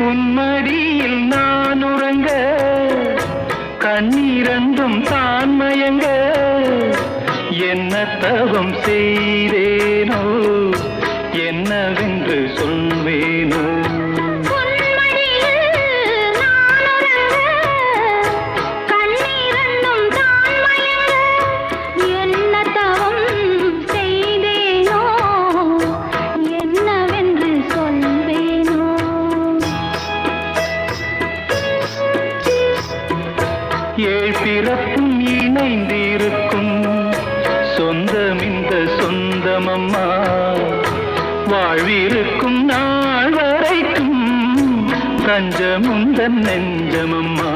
உன்மடியில் நான் உறங்க கண்ணீரண்டும் தான் மயங்க என்ன தவம் செய்தேனோ என்னவென்று சொல்வேனோ ஏழ் பிறப்பும் இணைந்திருக்கும் சொந்தம் இந்த சொந்தமம்மா வாழ்விருக்கும் நாள் வரைக்கும் தஞ்சமுந்தன் நெஞ்சமம்மா